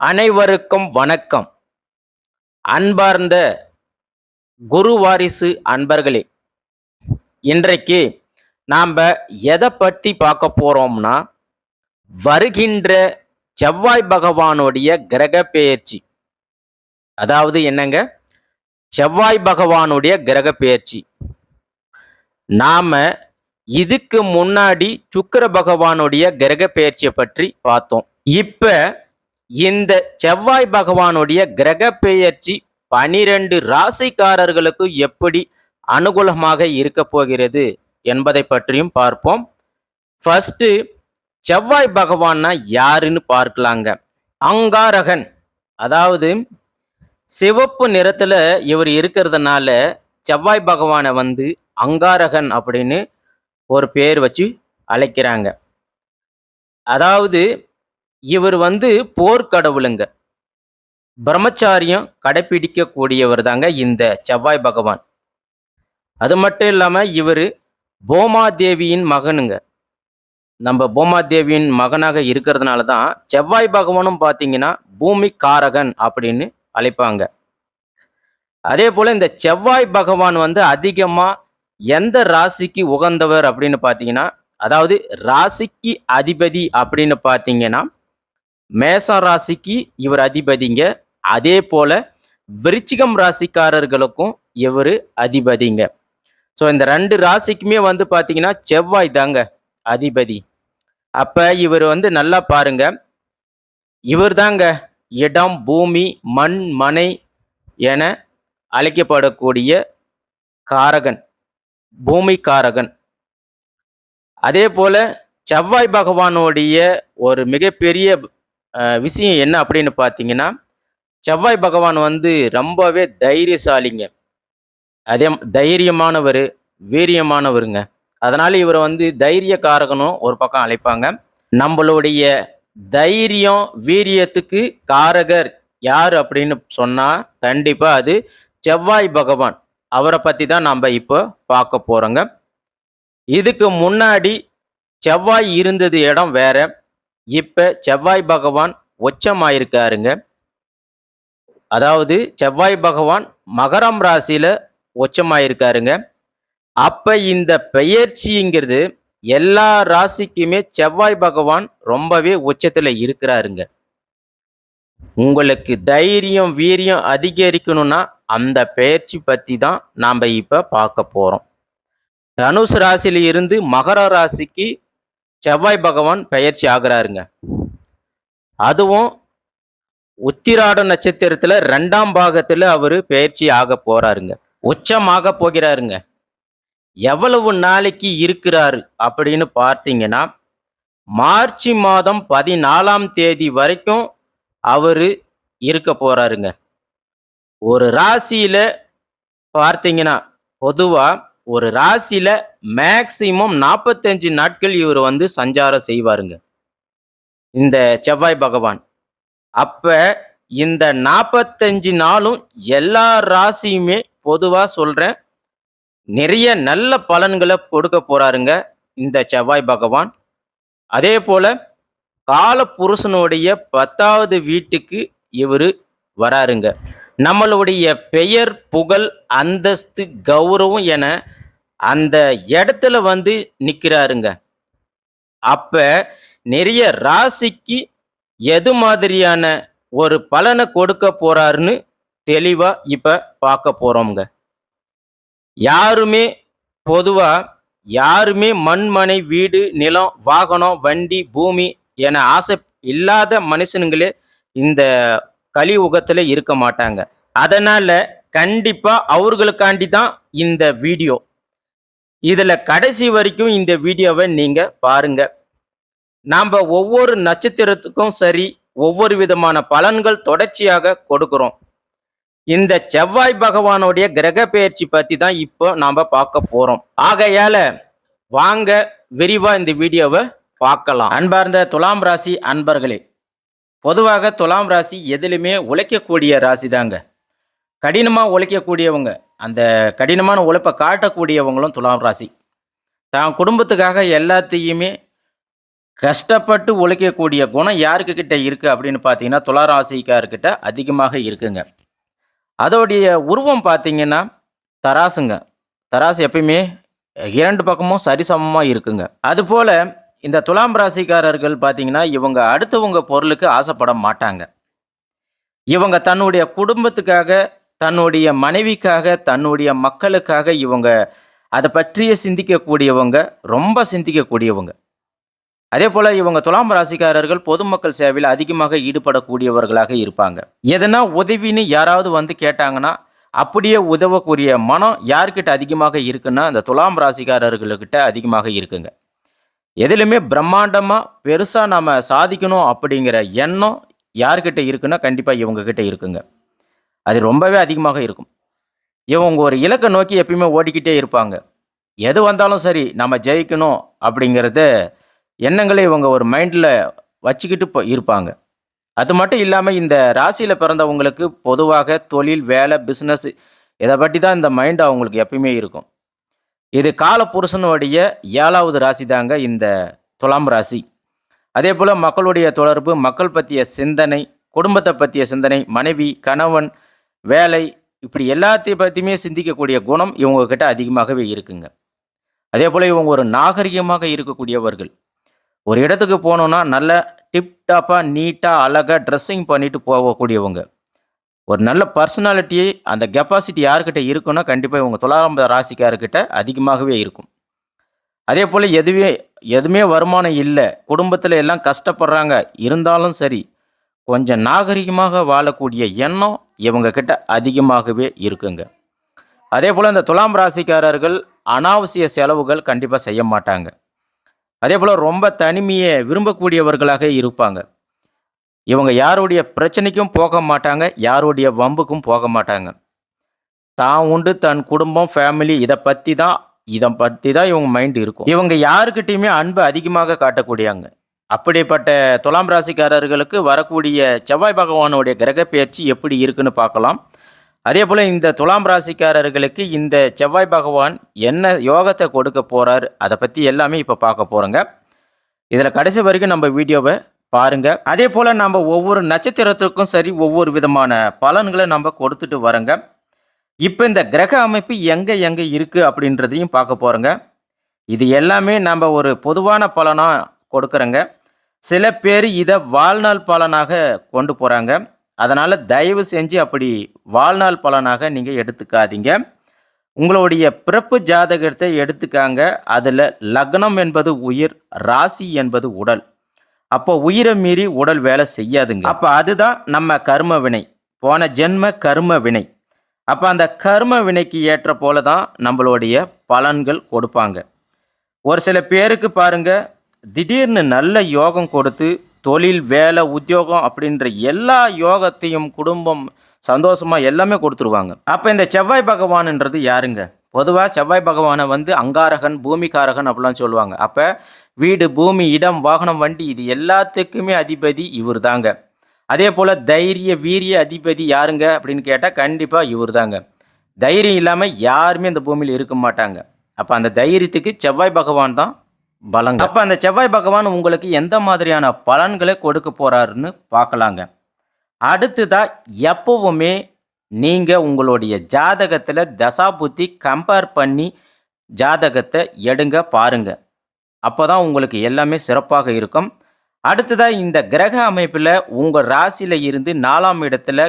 அனைவருக்கும் வணக்கம். அன்பார்ந்த குரு வாரிசு அன்பர்களே, இன்றைக்கு நாம் எதை பற்றி பார்க்க போறோம்னா, வருகின்ற செவ்வாய் பகவானுடைய கிரக பெயர்ச்சி. அதாவது என்னங்க, செவ்வாய் பகவானுடைய கிரக பெயர்ச்சி. நாம இதுக்கு முன்னாடி சுக்கிர பகவானுடைய கிரக பெயர்ச்சியை பற்றி பார்த்தோம். இப்ப இந்த செவ்வாய் பகவானுடைய கிரக பெயர்ச்சி 12 ராசிக்காரர்களுக்கு எப்படி அனுகூலமாக இருக்க போகிறது என்பதை பற்றியும் பார்ப்போம். ஃபர்ஸ்ட், செவ்வாய் பகவான்னா யாருன்னு பார்க்கலாங்க. அங்காரகன், அதாவது சிவப்பு நிறத்துல இவர் இருக்கிறதுனால செவ்வாய் பகவானை அங்காரகன் அப்படின்னு ஒரு பேர் வச்சு அழைக்கிறாங்க. அதாவது இவர் போர்க்கடவுளுங்க. பிரம்மச்சாரியம் கடைபிடிக்கக்கூடியவர் தாங்க இந்த செவ்வாய் பகவான். அது மட்டும் இல்லாம இவர் பூமாதேவியின் மகனுங்க. நம்ம பூமாதேவியின் மகனாக இருக்கிறதுனால தான் செவ்வாய் பகவானும் பார்த்தீங்கன்னா பூமி காரகன் அப்படின்னு அழைப்பாங்க. அதே போல இந்த செவ்வாய் பகவான் அதிகமா எந்த ராசிக்கு உகந்தவர் அப்படின்னு பார்த்தீங்கன்னா, அதாவது ராசிக்கு அதிபதி அப்படின்னு பார்த்தீங்கன்னா மேச ராசிக்கு இவர் அதிபதிங்க. அதே போல விருச்சிகம் ராசிக்காரர்களுக்கும் இவர் அதிபதிங்க. ஸோ இந்த 2 ராசிக்குமே பார்த்தீங்கன்னா செவ்வாய் தாங்க அதிபதி. அப்ப இவர் நல்லா பாருங்க, இவர் தாங்க இடம், பூமி, மண், மனை என அழைக்கப்படக்கூடிய காரகன், பூமி காரகன். அதே போல செவ்வாய் பகவானுடைய ஒரு மிகப்பெரிய விஷயம் என்ன அப்படின்னு பார்த்தீங்கன்னா, செவ்வாய் பகவான் ரொம்பவே தைரியசாலிங்க. அதே தைரியமானவர், வீரியமானவருங்க. அதனால இவரை தைரியக்காரகனும் ஒரு பக்கம் அழைப்பாங்க. நம்மளுடைய தைரியம், வீரியத்துக்கு காரகர் யார் அப்படின்னு சொன்னா கண்டிப்பா அது செவ்வாய் பகவான். அவரை பத்தி தான் நம்ம இப்போ பார்க்க போறோங்க. இதுக்கு முன்னாடி செவ்வாய் இருந்தது இடம் வேற. இப்ப செவ்வாய் பகவான் உச்சமாயிருக்காருங்க. அதாவது செவ்வாய் பகவான் மகரம் ராசியில உச்சமாயிருக்காருங்க. அப்ப இந்த பெயர்ச்சிங்கிறது எல்லா ராசிக்குமே செவ்வாய் பகவான் ரொம்பவே உச்சத்துல இருக்கிறாருங்க. உங்களுக்கு தைரியம், வீரியம் அதிகரிக்கணும்னா அந்த பெயர்ச்சி பத்தி தான் நாம இப்ப பார்க்க போறோம். தனுசு ராசியில இருந்து மகர ராசிக்கு செவ்வாய் பகவான் பெயர்ச்சி ஆகிறாருங்க. அதுவும் உத்திராட நட்சத்திரத்துல 2ஆம் பாகத்துல அவரு பெயர்ச்சி ஆக போறாருங்க. உச்சமாக போகிறாருங்க. எவ்வளவு நாளைக்கு இருக்கிறாரு அப்படின்னு பார்த்தீங்கன்னா, மார்ச் மாதம் 14ஆம் தேதி வரைக்கும் அவரு இருக்க போறாருங்க. ஒரு ராசியில பார்த்தீங்கன்னா, பொதுவா ஒரு ராசியில மேக்சிமம் 45 நாட்கள் இவர் சஞ்சாரம் செய்வாருங்க, இந்த செவ்வாய் பகவான். அப்ப இந்த 45 நாளும் எல்லா ராசியுமே பொதுவா சொல்றேன், நிறைய நல்ல பலன்களை கொடுக்க போறாருங்க இந்த செவ்வாய் பகவான். அதே போல கால புருஷனுடைய 10வது வீட்டுக்கு இவரு வராருங்க. நம்மளுடைய பெயர், புகழ், அந்தஸ்து, கௌரவம் என அந்த இடத்துல நிக்கிறாருங்க. அப்ப நிறைய ராசிக்கு எது மாதிரியான ஒரு பலனை கொடுக்க போறாருன்னு தெளிவா இப்ப பார்க்க போறோம்ங்க. பொதுவா யாருமே மண், மனை, வீடு, நிலம், வாகனம், வண்டி, பூமி என ஆசை இல்லாத மனுஷனுங்களே இந்த கலியுகத்துல இருக்க மாட்டாங்க. அதனால கண்டிப்பா அவர்களுக்காண்டி தான் இந்த வீடியோ. இதுல கடைசி வரைக்கும் இந்த வீடியோவை நீங்க பாருங்க. நாம ஒவ்வொரு நட்சத்திரத்துக்கும் சரி ஒவ்வொரு விதமான பலன்கள் தொடர்ச்சியாக கொடுக்கிறோம். இந்த செவ்வாய் பகவானுடைய கிரக பெயர்ச்சி பத்தி தான் இப்போ நாம பார்க்க போறோம். ஆகையால வாங்க விரிவா இந்த வீடியோவை பார்க்கலாம். அன்பார்ந்த துலாம் ராசி அன்பர்களே, பொதுவாக துலாம் ராசி எதிலுமே உழைக்கக்கூடிய ராசி தாங்க. கடினமா உழைக்கக்கூடியவங்க, அந்த கடினமான உழைப்பை காட்டக்கூடியவங்களும் துலாம் ராசி. தான் குடும்பத்துக்காக எல்லாத்தையுமே கஷ்டப்பட்டு உழைக்கக்கூடிய குணம் யாருக்கிட்ட இருக்கு அப்படின்னு பார்த்தீங்கன்னா, துலா ராசிக்காரர்கிட்ட அதிகமாக இருக்குங்க. அதோடைய உருவம் பார்த்தீங்கன்னா, தராசுங்க. தராசு எப்பயுமே 2 பக்கமும் சரிசமமா இருக்குங்க. அதுபோல இந்த துலாம் ராசிக்காரர்கள் பார்த்தீங்கன்னா, இவங்க அடுத்தவங்க பொருளுக்கு ஆசைப்பட மாட்டாங்க. இவங்க தன்னுடைய குடும்பத்துக்காக, தன்னுடைய மனைவிக்காக, தன்னுடைய மக்களுக்காக இவங்க அத பற்றியே சிந்திக்கக்கூடியவங்க, ரொம்ப சிந்திக்கக்கூடியவங்க. அதேபோல இவங்க துலாம் ராசிக்காரர்கள் பொதுமக்கள் சேவையில அதிகமாக ஈடுபடக்கூடியவர்களாக இருப்பாங்க. எதனா உதவின்னு யாராவது வந்து கேட்டாங்கன்னா, அப்படியே உதவக்கூடிய மனம் யார்கிட்ட அதிகமாக இருக்குன்னா, அந்த துலாம் ராசிக்காரர்கள்கிட்ட அதிகமாக இருக்குங்க. எதிலுமே பிரம்மாண்டமா, பெருசா நாம சாதிக்கணும் அப்படிங்கிற எண்ணம் யார்கிட்ட இருக்குன்னா, கண்டிப்பா இவங்க கிட்ட இருக்குங்க. அது ரொம்பவே அதிகமாக இருக்கும். இவங்க ஒரு இலக்க நோக்கி எப்பயுமே ஓடிக்கிட்டே இருப்பாங்க. எது வந்தாலும் சரி, நம்ம ஜெயிக்கணும் அப்படிங்கிறத எண்ணங்களே இவங்க ஒரு மைண்ட்ல வச்சுக்கிட்டு இருப்பாங்க. அது மட்டும் இல்லாம இந்த ராசியில பிறந்தவங்களுக்கு பொதுவாக தொழில், வேலை, பிசினஸ் இத பத்தி தான் இந்த மைண்ட் அவங்களுக்கு எப்பயுமே இருக்கும். இது காலபுருஷனுடைய 7வது ராசி தாங்க இந்த துலாம் ராசி. அதேபோல மக்களுடைய தொடர்பு, மக்கள் பத்திய சிந்தனை, குடும்பத்த பத்திய சிந்தனை, மனைவி, கணவன், வேலை இப்படி எல்லாத்தையும் பத்தியுமே சிந்திக்கக்கூடிய குணம் இவங்க கிட்ட அதிகமாகவே இருக்குங்க. அதேபோல இவங்க ஒரு நாகரிகமாக இருக்கக்கூடியவர்கள். ஒரு இடத்துக்கு போனோம்னா, நல்ல டிப் டாப்பா, நீட்டா, அழகா ட்ரெஸ்ஸிங் பண்ணிட்டு போகக்கூடியவங்க. ஒரு நல்ல பர்சனாலிட்டி, அந்த கெப்பாசிட்டி யார்கிட்ட இருக்குன்னா, கண்டிப்பா இவங்க துலாம் ராசிக்காரர்கிட்ட அதிகமாகவே இருக்கும். அதேபோல எதுவுமே வருமானம் இல்ல, குடும்பத்தில எல்லாம் கஷ்டப்படுறாங்க, இருந்தாலும் சரி, கொஞ்சம் நாகரிகமாக வாழக்கூடிய எண்ணம் இவங்க கிட்ட அதிகமாகவே இருக்குங்க. அதேபோல இந்த துலாம் ராசிக்காரர்கள் அனாவசிய செலவுகள் கண்டிப்பா செய்ய மாட்டாங்க. அதேபோல ரொம்ப தனிமையை விரும்பக்கூடியவர்களாக இருப்பாங்க. இவங்க யாருடைய பிரச்சனைக்கும் போக மாட்டாங்க, யாருடைய வம்புக்கும் போக மாட்டாங்க. தான் உண்டு, தன் குடும்பம், ஃபேமிலி இத பத்தி தான் இவங்க மைண்ட் இருக்கும். இவங்க யாருக்கிட்டயுமே அன்பு அதிகமாக காட்டக்கூடியவங்க. அப்படிப்பட்ட துலாம் ராசிக்காரர்களுக்கு வரக்கூடிய செவ்வாய் பகவானுடைய கிரக பெயர்ச்சி எப்படி இருக்குன்னு பார்க்கலாம். அதேபோல இந்த துலாம் ராசிக்காரர்களுக்கு இந்த செவ்வாய் பகவான் என்ன யோகத்தை கொடுக்க போறார், அத பத்தி எல்லாமே இப்ப பார்க்க போறோங்க. இதுல கடைசி வரைக்கும் நம்ம வீடியோவ பாருங்க. அதேபோல நம்ம ஒவ்வொரு நட்சத்திரத்துக்கும் சரி, ஒவ்வொரு விதமான பலன்கள நம்ம கொடுத்துட்டு வரோங்க. இப்ப இந்த கிரக அமைப்பு எங்க எங்க இருக்கு அப்படின்றதையும் பார்க்க போறோங்க. இது எல்லாமே நம்ம ஒரு பொதுவான பலனா கொடுக்குறோங்க. சில பேர் இத வாழ்நாள் பலனாக கொண்டு போறாங்க. அதனால தயவு செஞ்சு அப்படி வாழ்நாள் பலனாக நீங்க எடுத்துக்காதீங்க. உங்களுடைய பிறப்பு ஜாதகத்தை எடுத்துக்காங்க. அதுல லக்னம் என்பது உயிர், ராசி என்பது உடல். அப்போ உயிரை மீறி உடல் வேலை செய்யாதுங்க. அப்ப அதுதான் நம்ம கர்ம வினை, போன ஜென்ம கர்ம வினை. அப்ப அந்த கர்ம வினைக்கு ஏற்ற போல தான் நம்மளுடைய பலன்கள் கொடுப்பாங்க. ஒரு சில பேருக்கு பாருங்க, திடீர்னு நல்ல யோகம் கொடுத்து தொழில், வேலை, உத்தியோகம் அப்படின்ற எல்லா யோகத்தையும் குடும்பம் சந்தோஷமா எல்லாமே கொடுத்துருவாங்க. அப்ப இந்த செவ்வாய் பகவான்ன்றது யாருங்க? பொதுவா செவ்வாய் பகவானை வந்து அங்காரகன், பூமிகாரகன் அப்படிலாம் சொல்லுவாங்க. அப்ப வீடு, பூமி, இடம், வாகனம், வண்டி இது எல்லாத்துக்குமே அதிபதி இவர் தாங்க. அதே போல தைரிய, வீரிய அதிபதி யாருங்க அப்படின்னு கேட்டா கண்டிப்பா இவர் தாங்க. தைரியம் இல்லாம யாருமே இந்த பூமியில இருக்க மாட்டாங்க. அப்ப அந்த தைரியத்துக்கு செவ்வாய் பகவான் தான் பலங்க. அப்ப அந்த செவ்வாய் பகவான் உங்களுக்கு எந்த மாதிரியான பலன்களை கொடுக்க போறாருன்னு பார்க்கலாங்க. அடுத்ததா எப்பவுமே நீங்க உங்களுடைய ஜாதகத்துல தசாபுத்தி கம்பேர் பண்ணி ஜாதகத்தை எடுங்க, பாருங்க. அப்பதான் உங்களுக்கு எல்லாமே சிறப்பாக இருக்கும். அடுத்ததா இந்த கிரக அமைப்புல உங்க ராசியில இருந்து 4ஆம் இடத்துல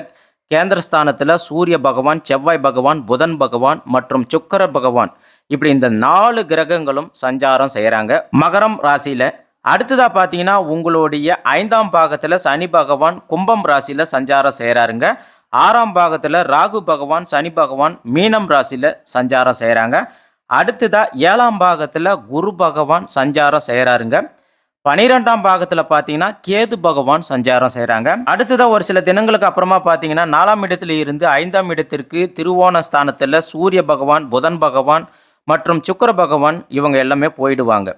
கேந்திரஸ்தானத்துல சூரிய பகவான், செவ்வாய் பகவான், புதன் பகவான் மற்றும் சுக்கிர பகவான் இப்படி இந்த 4 கிரகங்களும் சஞ்சாரம் செய்கிறாங்க மகரம் ராசியில. அடுத்ததா பார்த்தீங்கன்னா உங்களுடைய 5ஆம் பாகத்துல சனி பகவான் கும்பம் ராசியில சஞ்சாரம் செய்கிறாருங்க. 6ஆம் பாகத்துல ராகு பகவான், சனி பகவான் மீனம் ராசியில சஞ்சாரம் செய்கிறாங்க. அடுத்ததா 7ஆம் பாகத்துல குரு பகவான் சஞ்சாரம் செய்கிறாருங்க. 12ஆம் பாகத்துல பார்த்தீங்கன்னா கேது பகவான் சஞ்சாரம் செய்கிறாங்க. அடுத்ததா ஒரு சில தினங்களுக்கு அப்புறமா பார்த்தீங்கன்னா 4ஆம் இடத்துல இருந்து 5ஆம் இடத்திற்கு திருவோண ஸ்தானத்துல சூரிய பகவான், புதன் பகவான் மற்றும் சுக்கிர பகவான் இவங்க எல்லாமே போயிடுவாங்க.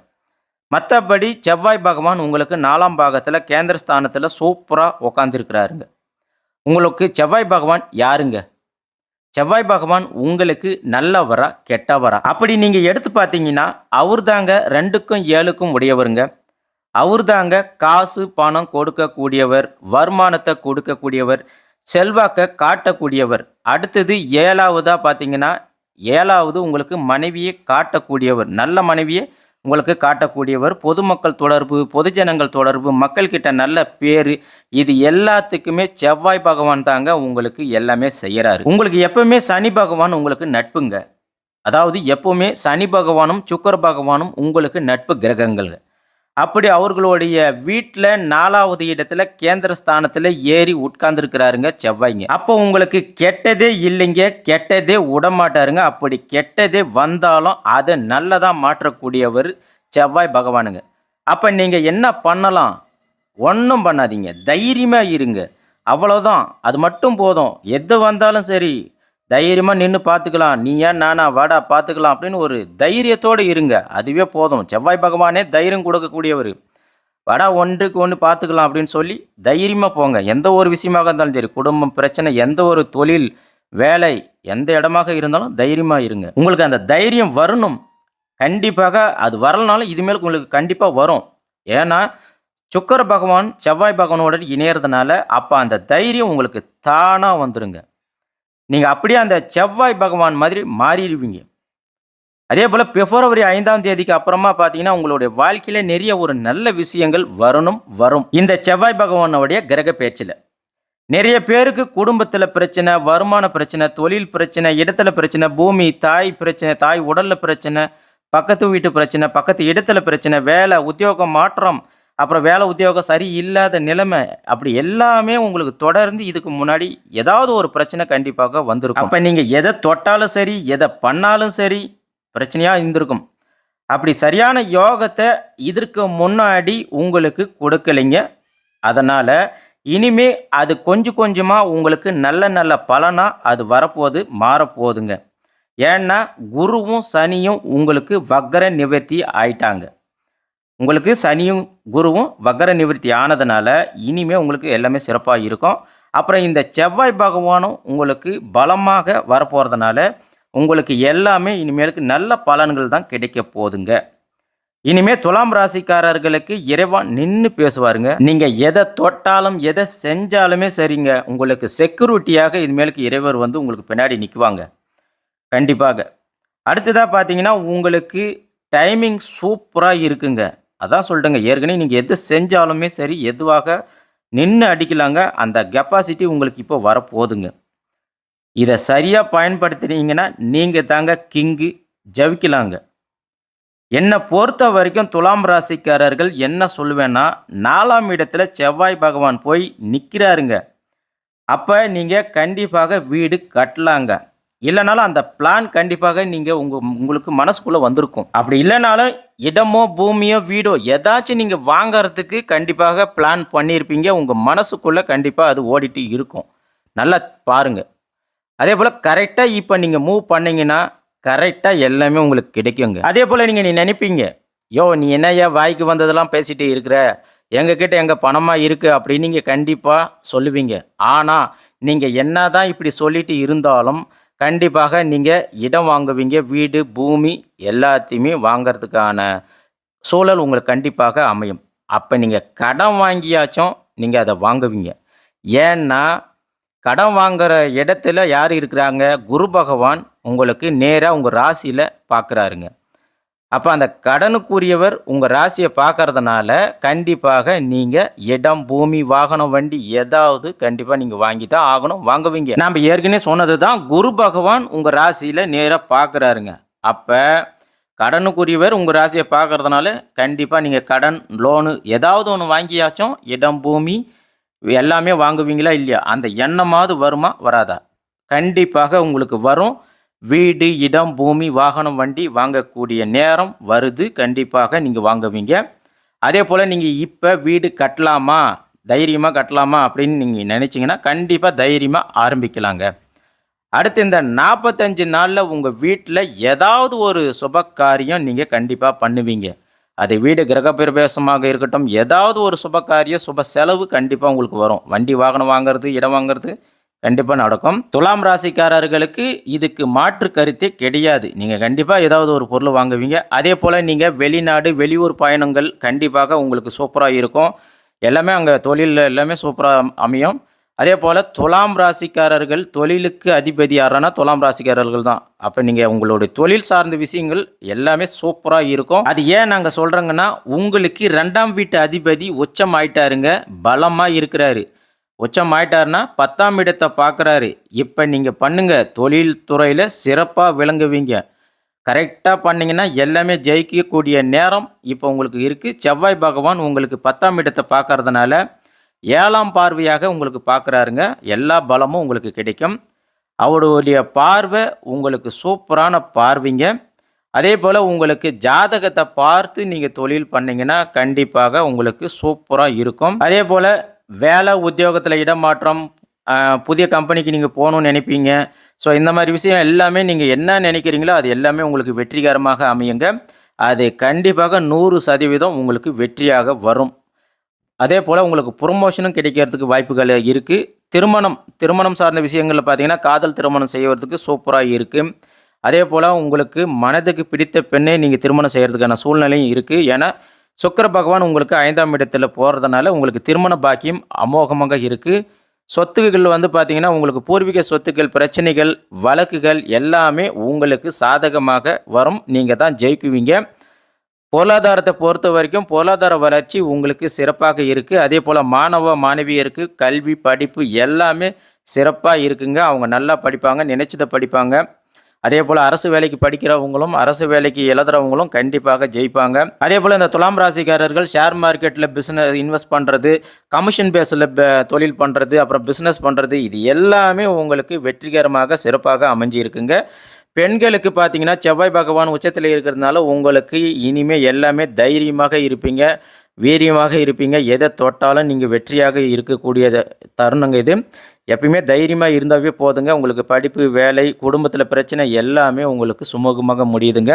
மற்றபடி செவ்வாய் பகவான் உங்களுக்கு 4ஆம் பாகத்துல கேந்திரஸ்தானத்துல சூப்பரா உட்காந்துருக்கிறாருங்க. உங்களுக்கு செவ்வாய் பகவான் யாருங்க? செவ்வாய் பகவான் உங்களுக்கு நல்லவரா, கெட்டவரா? அப்படி நீங்க எடுத்து பார்த்தீங்கன்னா அவர் தாங்க 2க்கும் 7க்கும் உடையவருங்க. அவர்தாங்க காசு, பணம் கொடுக்கக்கூடியவர், வருமானத்த கொடுக்கக்கூடியவர், செல்வாக்க காட்டக்கூடியவர். அடுத்தது 7வதா பார்த்தீங்கன்னா, 7வது உங்களுக்கு மனைவியை காட்டக்கூடியவர். நல்ல மனைவியை உங்களுக்கு காட்டக்கூடியவர். பொதுமக்கள் தொடர்பு, பொதுஜனங்கள் தொடர்பு, மக்கள்கிட்ட நல்ல பேரு, இது எல்லாத்துக்குமே செவ்வாய் பகவான் தாங்க உங்களுக்கு எல்லாமே செய்யறாரு. உங்களுக்கு எப்பவுமே சனி பகவான் உங்களுக்கு நட்புங்க. அதாவது எப்பவுமே சனி பகவானும், சுக்கிர பகவானும் உங்களுக்கு நட்பு கிரகங்கள். அப்படி அவர்களுடைய வீட்ல 4வது இடத்துல கேந்திர ஸ்தானத்துல ஏறி உட்கார்ந்துருக்கிறாருங்க செவ்வாய்ங்க. அப்போ உங்களுக்கு கெட்டதே இல்லைங்க, கெட்டதே விடமாட்டாருங்க. அப்படி கெட்டதே வந்தாலும் அதை நல்லதா மாற்றக்கூடியவர் செவ்வாய் பகவானுங்க. அப்ப நீங்க என்ன பண்ணலாம்? ஒன்றும் பண்ணாதீங்க, தைரியமா இருங்க. அவ்வளோதான், அது மட்டும் போதும். எது வந்தாலும் சரி, தைரியமா நின்று பார்த்துக்கலாம். நீ ஏன் நானா, வாடா பார்த்துக்கலாம் அப்படின்னு ஒரு தைரியத்தோடு இருங்க. அதுவே போதும். செவ்வாய் பகவானே தைரியம் கொடுக்கக்கூடியவர். வாடா ஒன்றுக்கு ஒன்று பார்த்துக்கலாம் அப்படின்னு சொல்லி தைரியமா போங்க. எந்த ஒரு விஷயமாக இருந்தாலும் சரி, குடும்பம் பிரச்சனை, எந்த ஒரு தொழில், வேலை, எந்த இடமாக இருந்தாலும் தைரியமா இருங்க. உங்களுக்கு அந்த தைரியம் வரணும். கண்டிப்பாக அது வரலனாலும் இதுமேல் உங்களுக்கு கண்டிப்பா வரும். ஏன்னா சுக்கிர பகவான் செவ்வாய் பகவானோட இணையறதுனால அப்ப அந்த தைரியம் உங்களுக்கு தானா வந்துருங்க. நீங்க அப்படியே அந்த செவ்வாய் பகவான் மாதிரி மாறிடுவீங்க. அதே போல பிப்ரவரி 5ஆம் தேதிக்கு அப்புறமா பார்த்தீங்கன்னா, உங்களுடைய வாழ்க்கையில நிறைய ஒரு நல்ல விஷயங்கள் வரும். இந்த செவ்வாய் பகவானுடைய கிரக பெயர்ச்சியில. நிறைய பேருக்கு குடும்பத்தில பிரச்சனை, வருமான பிரச்சனை, தொழில் பிரச்சனை, இடத்துல பிரச்சனை, பூமி, தாய் பிரச்சனை, தாய் உடல்ல பிரச்சனை, பக்கத்து வீட்டு பிரச்சனை, பக்கத்து இடத்துல பிரச்சனை, வேலை, உத்தியோகம் மாற்றம், அப்புறம் வேலை உத்தியோகம் சரியில்லாத நிலைமை, அப்படி எல்லாமே உங்களுக்கு தொடர்ந்து இதுக்கு முன்னாடி ஏதாவது ஒரு பிரச்சனை கண்டிப்பாக வந்திருக்கும். அப்ப நீங்க எதை தொட்டாலும் சரி, எதை பண்ணாலும் சரி, பிரச்சனையா இருந்திருக்கும். அப்படி சரியான யோகத்தை இதற்கு முன்னாடி உங்களுக்கு கொடுக்கலைங்க. அதனால இனிமே அது கொஞ்சம் கொஞ்சமா உங்களுக்கு நல்ல நல்ல பலனா அது வரப்போகுது, மாறப்போகுதுங்க. ஏன்னா குருவும் சனியும் உங்களுக்கு வக்ர நிவர்த்தி ஆயிட்டாங்க. உங்களுக்கு சனியும் குருவும் வக்ர நிவர்த்தி ஆனதுனால இனிமே உங்களுக்கு எல்லாமே சிறப்பாக இருக்கும். அப்புறம் இந்த செவ்வாய் பகவானும் உங்களுக்கு பலமாக வரப்போகிறதுனால உங்களுக்கு எல்லாமே இனிமேலுக்கு நல்ல பலன்கள் தான் கிடைக்க போகுதுங்க. இனிமே துலாம் ராசிக்காரர்களுக்கு இறைவன் நின்று பேசுவாருங்க. நீங்க எதை தொட்டாலும் எதை செஞ்சாலுமே சரிங்க, உங்களுக்கு செக்யூரிட்டியாக இனிமேலுக்கு இறைவர் வந்து உங்களுக்கு பின்னாடி நிற்குவாங்க கண்டிப்பாக. அடுத்ததாக பார்த்தீங்கன்னா உங்களுக்கு டைமிங் சூப்பராக இருக்குங்க. அதான் சொல்லிட்டேங்க, ஏற்கனவே நீங்கள் எது செஞ்சாலுமே சரி எதுவாக நின்று அடிக்கலாங்க. அந்த கெப்பாசிட்டி உங்களுக்கு இப்போ வரப்போகுதுங்க. இதை சரியாக பயன்படுத்துனீங்கன்னா நீங்கள் தாங்க கிங்கு, ஜெயிக்கலாங்க. என்னை பொறுத்த வரைக்கும் துலாம் ராசிக்காரர்கள் என்ன சொல்லுவேன்னா, 4ஆம் இடத்துல செவ்வாய் பகவான் போய் நிற்கிறாருங்க. அப்போ நீங்கள் கண்டிப்பாக வீடு கட்டலாங்க. இல்லைனாலும் அந்த பிளான் கண்டிப்பாக நீங்கள் உங்களுக்கு மனசுக்குள்ளே வந்திருக்கும். அப்படி இல்லைனாலும் இடமோ பூமியோ வீடோ ஏதாச்சும் நீங்கள் வாங்கிறதுக்கு கண்டிப்பாக பிளான் பண்ணியிருப்பீங்க. உங்கள் மனசுக்குள்ளே கண்டிப்பாக அது ஓடிட்டு இருக்கும். நல்லா பாருங்கள். அதே போல் கரெக்டாக இப்போ நீங்கள் மூவ் பண்ணீங்கன்னா கரெக்டாக எல்லாமே உங்களுக்கு கிடைக்குங்க. அதே போல் நீங்கள் நினைப்பீங்க, யோ நீ என்னையா வாய்க்கு வந்ததெல்லாம் பேசிகிட்டு இருக்கிற, எங்ககிட்ட எங்கள் பணமாக இருக்குது அப்படின்னு நீங்கள் கண்டிப்பாக சொல்லுவீங்க. ஆனால் நீங்கள் என்ன தான் இப்படி சொல்லிட்டு இருந்தாலும் கண்டிப்பாக நீங்கள் இடம் வாங்குவீங்க. வீடு, பூமி எல்லாத்தையுமே வாங்கிறதுக்கான சூழல் உங்களுக்கு கண்டிப்பாக அமையும். அப்போ நீங்கள் கடன் வாங்கியாச்சும் நீங்கள் அதை வாங்குவீங்க. ஏன்னா கடன் வாங்குற இடத்துல யார் இருக்கிறாங்க? குரு பகவான் உங்களுக்கு நேராக உங்கள் ராசியில் பார்க்குறாருங்க. அப்போ அந்த கடனுக்குரியவர் உங்கள் ராசியை பார்க்கறதுனால கண்டிப்பாக நீங்கள் இடம், பூமி, வாகனம், வண்டி ஏதாவது கண்டிப்பாக நீங்கள் வாங்கி தான் ஆகணும், வாங்குவீங்க. நாம் ஏற்கனவே சொன்னது தான், குரு பகவான் உங்கள் ராசியில் நேராக பார்க்குறாருங்க. அப்போ கடனுக்குரியவர் உங்கள் ராசியை பார்க்கறதுனால கண்டிப்பாக நீங்கள் கடன், லோனு ஏதாவது ஒன்று வாங்கியாச்சும் இடம், பூமி எல்லாமே வாங்குவீங்களா இல்லையா? அந்த எண்ணமாவது வருமா வராதா? கண்டிப்பாக உங்களுக்கு வரும். வீடு, இடம், பூமி, வாகனம், வண்டி வாங்கக்கூடிய நேரம் வருது. கண்டிப்பாக நீங்கள் வாங்குவீங்க. அதே போல் நீங்கள் இப்போ வீடு கட்டலாமா, தைரியமாக கட்டலாமா அப்படின்னு நீங்கள் நினச்சிங்கன்னா கண்டிப்பாக தைரியமாக ஆரம்பிக்கலாங்க. அடுத்து இந்த 45 நாளில் உங்கள் வீட்டில் ஏதாவது ஒரு சுப காரியம் நீங்கள் கண்டிப்பாக பண்ணுவீங்க. அது வீடு கிரகப்பிரவேசமாக இருக்கட்டும், ஏதாவது ஒரு சுப காரியம், சுப செலவு கண்டிப்பாக உங்களுக்கு வரும். வண்டி வாகனம் வாங்குறது, இடம் வாங்குறது கண்டிப்பா நடக்கும். துலாம் ராசிக்காரர்களுக்கு இதுக்கு மாற்று கருத்தே கிடையாது. நீங்க கண்டிப்பா ஏதாவது ஒரு பொருள் வாங்குவீங்க. அதேபோல நீங்க வெளிநாடு, வெளியூர் பயணங்கள் கண்டிப்பாக உங்களுக்கு சூப்பரா இருக்கும். எல்லாமே அங்க தொழில்ல எல்லாமே சூப்பரா அமையும். அதேபோல துலாம் ராசிக்காரர்கள் தொழிலுக்கு அதிபதி யாருன்னா துலாம் ராசிக்காரர்கள் தான். அப்ப நீங்க உங்களுடைய தொழில் சார்ந்த விஷயங்கள் எல்லாமே சூப்பரா இருக்கும். அது ஏன் நாங்க சொல்றோங்கன்னா, உங்களுக்கு 2ஆம் வீட்டு அதிபதி உச்சம் ஆயிட்டாருங்க. பலமா இருக்கிறாரு. உச்சம் ஆயிட்டாருன்னா 10ஆம் இடத்த பார்க்குறாரு. இப்ப நீங்க பண்ணுங்க. தொழில் துறையில சிறப்பா விளங்குவீங்க. கரெக்ட்டா பண்ணீங்கன்னா, எல்லாமே ஜெயிக்கக்கூடிய நேரம் இப்ப உங்களுக்கு இருக்கு. செவ்வாய் பகவான் உங்களுக்கு 10ஆம் இடத்த பார்க்கறதுனால, 7ஆம் பார்வையாக உங்களுக்கு பார்க்குறாருங்க. எல்லா பலமும் உங்களுக்கு கிடைக்கும். அவருடைய பார்வை உங்களுக்கு சூப்பரான பார்வைங்க. அதேபோல உங்களுக்கு ஜாதகத்த பார்த்து நீங்க தொழில் பண்ணீங்கன்னா, கண்டிப்பாக உங்களுக்கு சூப்பரா இருக்கும். அதேபோல வேலை, உத்தியோகத்தில இடமாற்றம், அ புதிய கம்பெனிக்கு நீங்க போணும்னு நெனைப்பீங்க. ஸோ இந்த மாரி விஷயம் எல்லாமே நீங்க என்ன நெனைக்கிறீங்களோ, அது எல்லாமே உங்களுக்கு வெற்றிகரமாக அமையுங்க. அது கண்டிப்பாக 100% உங்களுக்கு வெற்றியாக வரும். அதேபோல உங்களுக்கு புரமோஷனும் கிடைக்கிறதுக்கு வாய்ப்புகள் இருக்கு. திருமணம் சார்ந்த விஷயங்கள்ல பார்த்தீங்கன்னா, காதல் திருமணம் செய்வதற்கு சூப்பரா இருக்கு. அதேபோல உங்களுக்கு மனதுக்கு பிடித்த பெண்ணை நீங்க திருமணம் செய்றதுக்கான சூழ்நிலையும் இருக்கு. ஏன்னா, சுக்கிர பகவான் உங்களுக்கு 5ஆம் இடத்துல போறதுனால, உங்களுக்கு திருமண பாக்கியம் அமோகமாக இருக்கு. சொத்துக்கள் வந்து பார்த்தீங்கன்னா, உங்களுக்கு பூர்வீக சொத்துக்கள், பிரச்சனைகள், வழக்குகள் எல்லாமே உங்களுக்கு சாதகமாக வரும். நீங்க தான் ஜெயிக்குவீங்க. பொருளாதாரத்த பொறுத்தவரைக்கும் பொருளாதார வளர்ச்சி உங்களுக்கு சிறப்பாக இருக்கு. அதேபோல மாணவ, மாணவியருக்கு கல்வி, படிப்பு எல்லாமே சிறப்பா இருக்குங்க. அவங்க நல்லா படிப்பாங்க, நினைச்சத படிப்பாங்க. அதேபோல அரசு வேலைக்கு படிக்கிறவங்களும், அரசு வேலைக்கு எழுதுறவங்களும் கண்டிப்பாக ஜெயிப்பாங்க. அதேபோல இந்த துலாம் ராசிக்காரர்கள் ஷேர் மார்க்கெட்ல இன்வெஸ்ட் பண்றது, கமிஷன் பேஸ்ல தொழில் பண்றது, அப்புறம் பிசினஸ் பண்றது இது எல்லாமே உங்களுக்கு வெற்றிகரமாக சிறப்பாக அமைஞ்சிருக்குங்க. பெண்களுக்கு பார்த்தீங்கன்னா, செவ்வாய் பகவான் உச்சத்தில இருக்கிறதுனால, உங்களுக்கு இனிமே எல்லாமே தைரியமாக இருப்பீங்க, வீரியமாக இருப்பீங்க. எத தொட்டாலும் நீங்க வெற்றியாக இருக்கக்கூடிய தருணங்க இது. எப்பயுமே தைரியமா இருந்தாவே போதுங்க. உங்களுக்கு படிப்பு, வேலை, குடும்பத்தில பிரச்சனை எல்லாமே உங்களுக்கு சுமூகமாக முடியுதுங்க.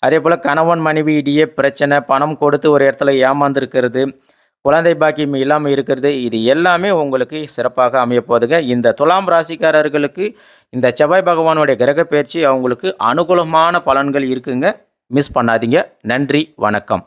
அதேபோல கணவன் மனைவி இடையே பிரச்சனை, பணம் கொடுத்து ஒரு இடத்துல ஏமாந்திருக்கிறது, குழந்தை பாக்கியம் இல்லாம இருக்கிறது, இது எல்லாமே உங்களுக்கு சிறப்பாக அமையப்போகுதுங்க. இந்த துலாம் ராசிக்காரர்களுக்கு இந்த செவ்வாய் பகவானுடைய கிரக பெயர்ச்சி அவங்களுக்கு அனுகூலமான பலன்கள் இருக்குங்க. மிஸ் பண்ணாதீங்க. நன்றி, வணக்கம்.